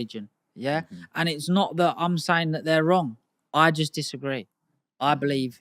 religion. Yeah. Mm-hmm. And it's not that I'm saying that they're wrong. I just disagree. I believe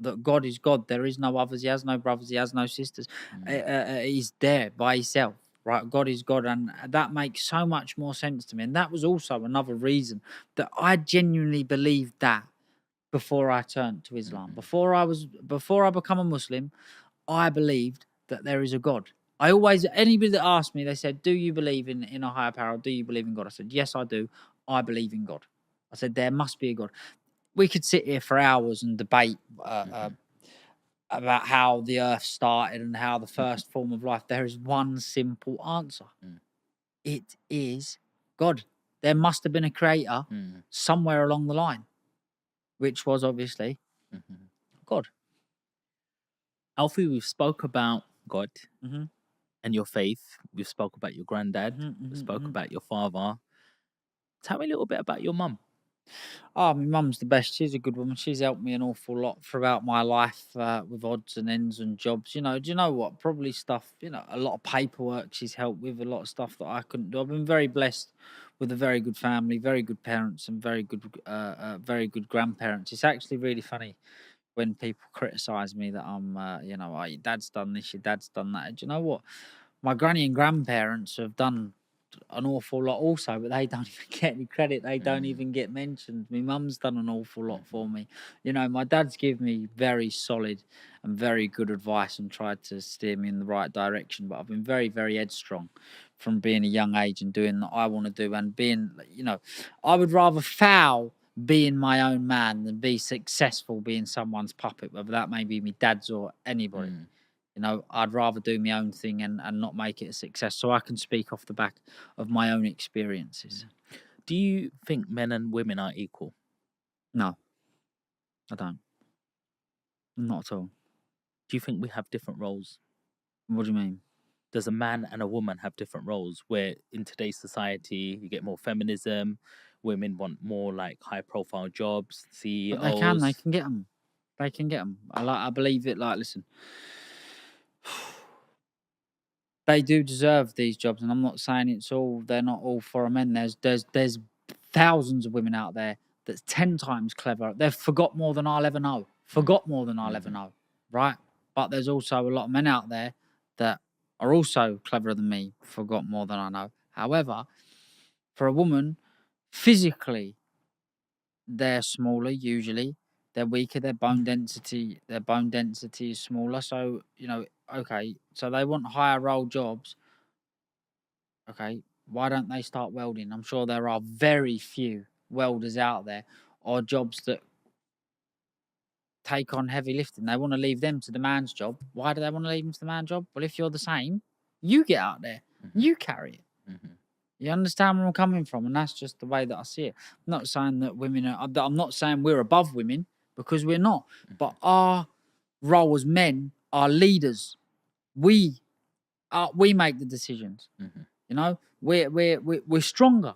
that God is God. There is no others. He has no brothers. He has no sisters. He's there by himself. Right, God is God, and that makes so much more sense to me. And that was also another reason that I genuinely believed that before I turned to Islam. Mm-hmm. Before I become a Muslim, I believed that there is a God. I always, anybody that asked me, they said, "Do you believe in a higher power? Do you believe in God?" I said, "Yes, I do. I believe in God." I said, "There must be a God." We could sit here for hours and debate about how the earth started and how the first form of life. There is one simple answer. It is God. There must have been a creator Mm-hmm. somewhere along the line, which was obviously Mm-hmm. God. Alfie, we've spoke about God Mm-hmm. and your faith. We've spoke about your granddad. Mm-hmm, We mm-hmm, spoke mm-hmm. about your father. Tell me a little bit about your mum. Oh, my mum's the best. She's a good woman. She's helped me an awful lot throughout my life with odds and ends and jobs. Do you know what? Probably stuff, a lot of paperwork she's helped with, a lot of stuff that I couldn't do. I've been very blessed with a very good family, very good parents, and very good grandparents. It's actually really funny when people criticise me that I'm, oh, your dad's done this, your dad's done that. Do you know what? My granny and grandparents have done an awful lot also, but they don't even get any credit. They don't Mm-hmm. even get mentioned. My mum's done an awful lot Mm-hmm. for me. My dad's given me very solid and very good advice and tried to steer me in the right direction. But I've been very, very headstrong from being a young age and doing what I want to do and being, I would rather foul being my own man than be successful being someone's puppet, whether that may be my dad's or anybody. I'd rather do my own thing and not make it a success so I can speak off the back of my own experiences. Do you think men and women are equal? No, I don't. Not at all. Do you think we have different roles? What do you mean? Does a man and a woman have different roles where in today's society you get more feminism, women want more like high profile jobs, But they CEOs? can get them. They can get them. I believe it. Like, listen, they do deserve these jobs, and I'm not saying they're not all for men. There's thousands of women out there that's 10 times clever. They've forgot more than I'll ever know. Forgot more than I'll ever Mm-hmm. know. Right? But there's also a lot of men out there that are also cleverer than me, forgot more than I know. However, for a woman, physically, they're smaller usually. They're weaker. Their bone density is smaller. So okay. So they want higher role jobs. Okay, why don't they start welding? I'm sure there are very few welders out there or jobs that take on heavy lifting. They want to leave them to the man's job. Why do they want to leave them to the man's job? Well, if you're the same, you get out there, Mm-hmm. you carry it. Mm-hmm. You understand where I'm coming from, and that's just the way that I see it. I'm not saying that women are. I'm not saying we're above women because we're not. But our role as men are leaders. We make the decisions. Mm-hmm. We're stronger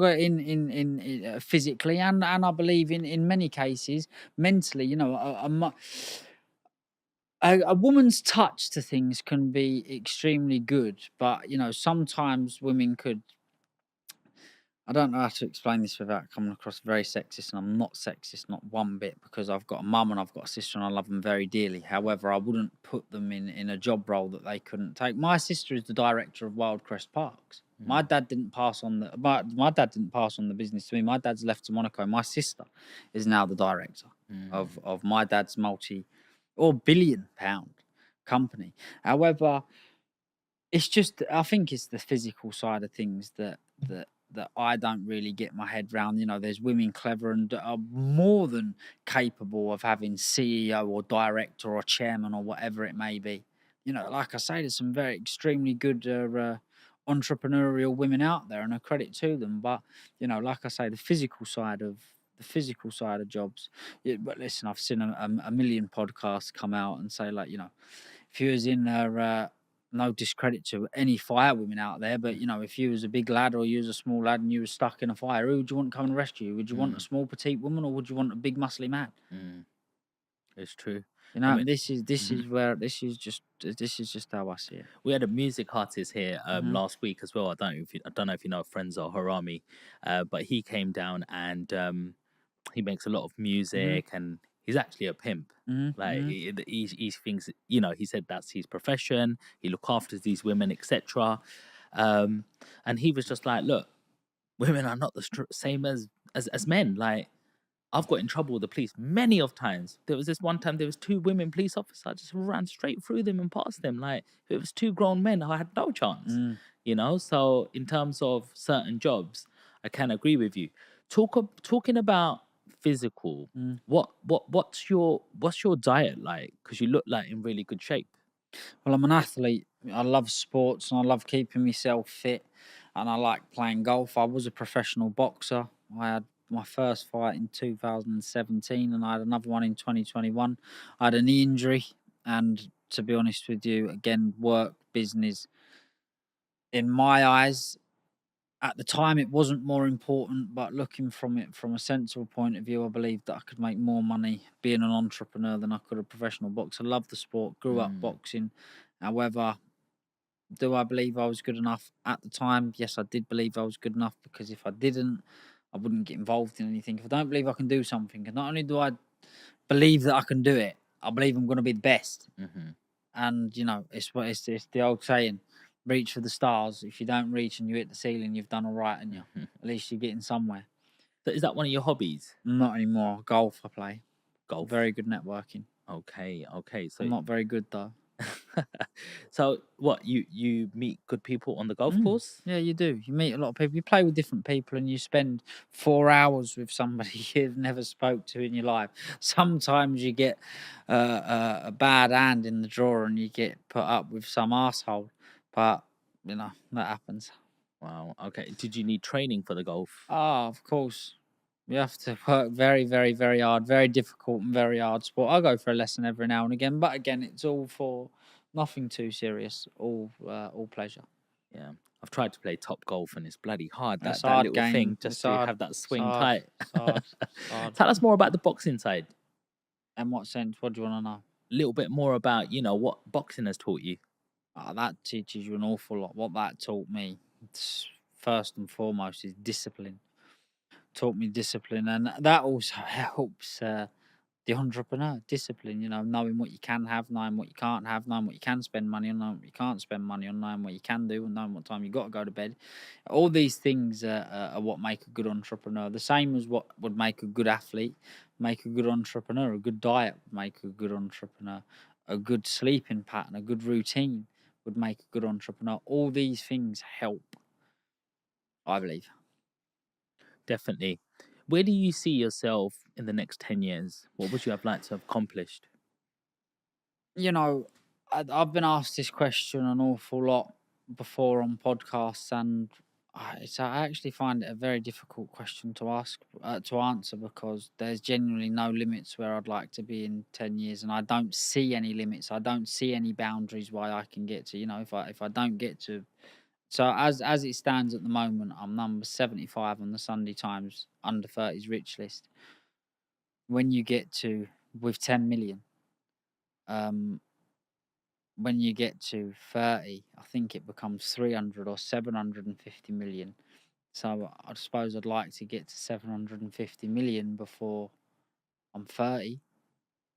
in physically and I believe in many cases mentally. A woman's touch to things can be extremely good, but sometimes women could. I don't know how to explain this without coming across very sexist, and I'm not sexist, not one bit, because I've got a mum and I've got a sister and I love them very dearly. However, I wouldn't put them in a job role that they couldn't take. My sister is the director of Wildcrest Parks. My dad didn't pass on my dad didn't pass on the business to me. My dad's left to Monaco. My sister is now the director of my dad's multi or £1 billion company. However, it's just I think it's the physical side of things that I don't really get my head round. There's women clever and are more than capable of having CEO or director or chairman or whatever it may be. Like I say, there's some very extremely good entrepreneurial women out there, and a credit to them. But like I say, the physical side of jobs. Yeah, but listen, I've seen a million podcasts come out and say like, if you was in no discredit to any fire women out there, but if you was a big lad or you was a small lad and you was stuck in a fire, who would you want to come and rescue you? Would you want a small petite woman or would you want a big muscly man? It's true. You I know, mean, this mhm. is where this is just how I see it. We had a music artist here Hmm. last week as well. I don't know if you know Frenzo Harami, but he came down and he makes a lot of Hmm. music and he's actually a pimp. Hmm. Like Hmm. he thinks, you know, he said that's his profession. He look after these women, etc. Um, and he was just like, look, women are not the same as men. Like I've got in trouble with the police many of times. There was this one time there was two women police officers. I just ran straight through them and past them. Like if it was two grown men, I had no chance. Mm. You know. So in terms of certain jobs, I can agree with you. Talking about physical. Mm. What's your diet like? Because you look like in really good shape. Well, I'm an athlete. I love sports and I love keeping myself fit, and I like playing golf. I was a professional boxer. I had my first fight in 2017, and I had another one in 2021. I had a knee injury, and to be honest with you, again, work, business, in my eyes, at the time, it wasn't more important, but looking from it from a sensible point of view, I believed that I could make more money being an entrepreneur than I could a professional boxer. I love the sport, grew up Mm, boxing. However, do I believe I was good enough at the time? Yes, I did believe I was good enough, because if I didn't, I wouldn't get involved in anything. If I don't believe I can do something, and not only do I believe that I can do it, I believe I'm going to be the best. hmm. And it's the old saying: reach for the stars. If you don't reach and you hit the ceiling, you've done all right, and you at least you're getting somewhere. So is that one of your hobbies? Not anymore. Golf, I play. Golf. Very good networking. Okay, okay. So I'm not very good though. so what you meet good people on the golf Mm. course? Yeah, you do. You meet a lot of people. You play with different people, and you spend 4 hours with somebody you've never spoke to in your life. Sometimes you get a bad hand in the drawer, and you get put up with some asshole. But that happens. Wow. Okay. Did you need training for the golf? Ah, of course. You have to work very, very, very hard. Very difficult and very hard sport. I go for a lesson every now and again, but again, it's all for nothing too serious. All pleasure. Yeah. I've tried to play top golf and it's bloody hard. It's That hard little game. thing It's just to hard. have that It's swing hard. tight. It's hard. It's hard. Tell us more about the boxing side. In what sense? What do you want to know? A little bit more about, you know, what boxing has taught you. That teaches you an awful lot. What that taught me, first and foremost, is discipline. Taught me discipline, and that also helps the entrepreneur. Discipline, knowing what you can have, knowing what you can't have, knowing what you can spend money on, knowing what you can't spend money on, knowing what you can do, and knowing what time you got to go to bed. All these things are what make a good entrepreneur. The same as what would make a good athlete, make a good entrepreneur. A good diet would make a good entrepreneur. A good sleeping pattern, a good routine would make a good entrepreneur. All these things help, I believe. Definitely. Where do you see yourself in the next 10 years? What would you have liked to have accomplished? You know, I've been asked this question an awful lot before on podcasts, and I actually find it a very difficult question to answer, because there's genuinely no limits where I'd like to be in 10 years, and I don't see any limits. I don't see any boundaries why I can get to. If I don't get to, so as it stands at the moment, I'm number 75 on the Sunday Times under 30s rich list. When you get to with 10 million, um, when you get to 30, I think it becomes 300 or 750 million. So I suppose I'd like to get to 750 million before I'm 30.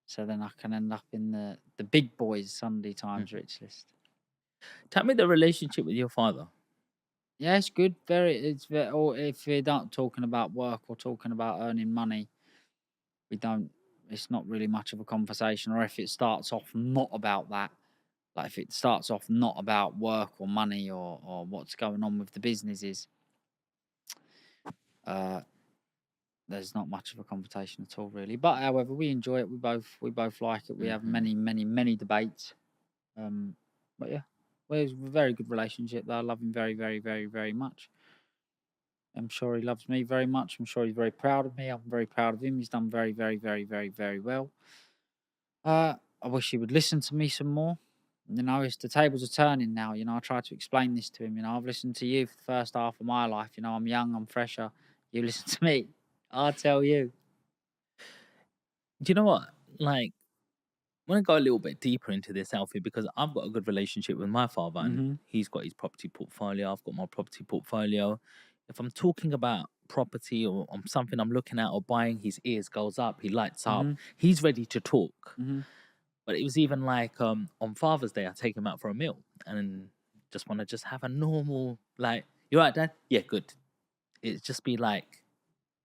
So then I can end up in the big boys Sunday Times Mhm. rich list. Tell me the relationship with your father. Yeah, it's good. Very, or if we're not talking about work or talking about earning money, we don't, it's not really much of a conversation. Or if it starts off not about that, like if it starts off not about work or money or what's going on with the businesses, uh, there's not much of a conversation at all, really. But however, we enjoy it. We both like it. We have Hmm. many, many, many debates. But yeah, well, it's a very good relationship. That I love him very, very, very, very much. I'm sure he loves me very much. I'm sure he's very proud of me. I'm very proud of him. He's done very, very, very, very, very well. I wish he would listen to me some more. It's the tables are turning now. I try to explain this to him. I've listened to you for the first half of my life. I'm young, I'm fresher. You listen to me. I'll tell you. Do you know what? Like, want to go a little bit deeper into this, Alfie, because I've got a good relationship with my father, and Mhm. he's got his property portfolio. I've got my property portfolio. If I'm talking about property or on something I'm looking at or buying, his ears goes up, he lights up, Mhm. he's ready to talk. Mhm. But it was even like on Father's Day, I take him out for a meal and just want to just have a normal like, you right, Dad? Yeah, good. It'd just be like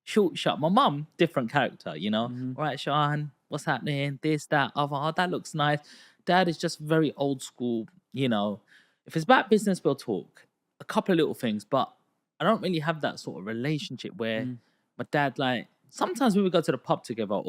short, sharp. My mum, different character, you know. Mhm. All right, Sean, what's happening? This, that, other. Oh, that looks nice. Dad is just very old school, you know. If it's about business, we'll talk. A couple of little things, but I don't really have that sort of relationship where Mhm. my dad, like, sometimes we would go to the pub together